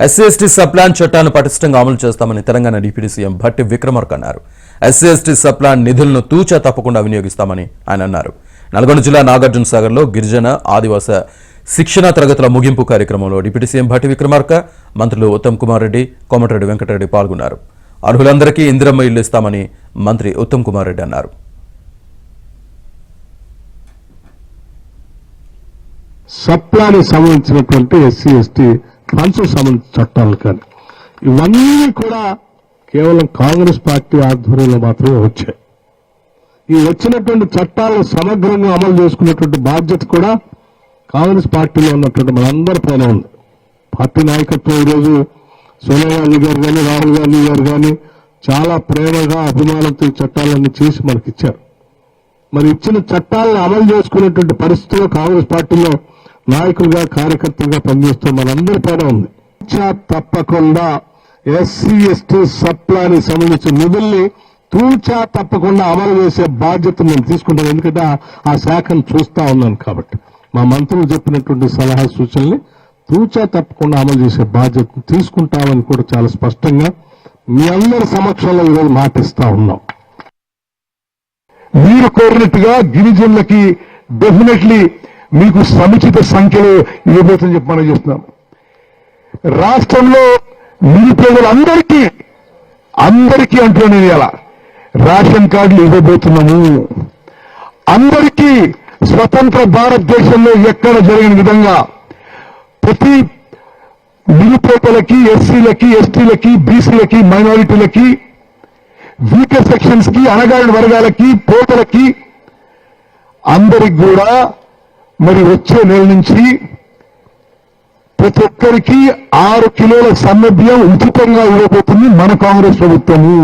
SC ST sub plan చట్టాన్ని పటిష్టంగా అమలు చేస్తామని తెలంగాణ డిప్యూటీ సీఎం భట్టి విక్రమార్క అన్నారు. ఎస్సీ ఎస్టీ సబ్ప్లాన్ నిధులను తూచా తప్పకుండా వినియోగిస్తామని ఆయన అన్నారు. నల్గొండ జిల్లా నాగార్జున సాగర్లో గిరిజన ఆదివాస శిక్షణ తరగతుల ముగింపు కార్యక్రమంలో డిప్యూటీ సీఎం భట్టి విక్రమార్క, మంత్రులు ఉత్తమ్ కుమార్ రెడ్డి, కోమటిరెడ్డి వెంకటరెడ్డి పాల్గొన్నారు. అర్హులందరికీ ఇందిరమ్మ ఇళ్లు ఇస్తామని మంత్రి ఉత్తమ్ కుమార్ రెడ్డి అన్నారు. సప్లానికి సంబంధించినటువంటి ఎస్సీ ఎస్టీ ఫండ్స్ సంబంధించిన చట్టాలు కానీ ఇవన్నీ కూడా కేవలం కాంగ్రెస్ పార్టీ ఆధ్వర్యంలో మాత్రమే వచ్చాయి. ఈ వచ్చినటువంటి చట్టాలను సమగ్రంగా అమలు చేసుకున్నటువంటి బాధ్యత కూడా కాంగ్రెస్ పార్టీలో ఉన్నటువంటి మనందరి పైన ఉంది. పార్టీ నాయకత్వం ఈరోజు సోనియా గాంధీ గారు కానీ, రాహుల్ గాంధీ గారు కానీ చాలా ప్రేమగా అభిమానంతో ఈ చట్టాలన్నీ చేసి మనకిచ్చారు. మరి ఇచ్చిన చట్టాలను అమలు చేసుకునేటువంటి పరిస్థితిలో కాంగ్రెస్ పార్టీలో నాయకులుగా కార్యకర్తలుగా పనిచేస్తూ మనందరి పైన ఉంది. తప్పకుండా ఎస్సీ ఎస్టీ సప్లానికి సంబంధించిన నిధుల్ని తూచా తప్పకుండా అమలు చేసే బాధ్యత నేను తీసుకుంటాను. ఎందుకంటే ఆ శాఖను చూస్తా ఉన్నాను కాబట్టి మా మంత్రులు చెప్పినటువంటి సలహా సూచనల్ని తూచా తప్పకుండా అమలు చేసే బాధ్యత తీసుకుంటామని కూడా చాలా స్పష్టంగా మీ అందరి సమక్షంలో ఈరోజు మాటిస్తా ఉన్నాం. మీరు కోరినట్టుగా గిరిజనులకి డెఫినెట్లీ మీకు సముచిత సంఖ్యలో ఇవ్వబోతుందని చెప్పి మనం చేస్తున్నాం. రాష్ట్రంలో నిరుపేదలందరికీ అంటూ నేను ఇలా రేషన్ కార్డులు ఇవ్వబోతున్నాము. అందరికీ స్వతంత్ర భారతదేశంలో ఎక్కడ జరిగిన విధంగా ప్రతి నిరుపేదలకి, ఎస్సీలకి, ఎస్టీలకి, బీసీలకి, మైనారిటీలకి, వీకర్ సెక్షన్స్ కి, అణగారిన వర్గాలకి, పేదలకి అందరికి కూడా మరి వచ్చే నెల నుంచి ప్రతి ఒక్కరికి 6 కిలోల సన్నబియ్యం ఉచితంగా ఇవ్వబోతుంది మన కాంగ్రెస్ ప్రభుత్వము.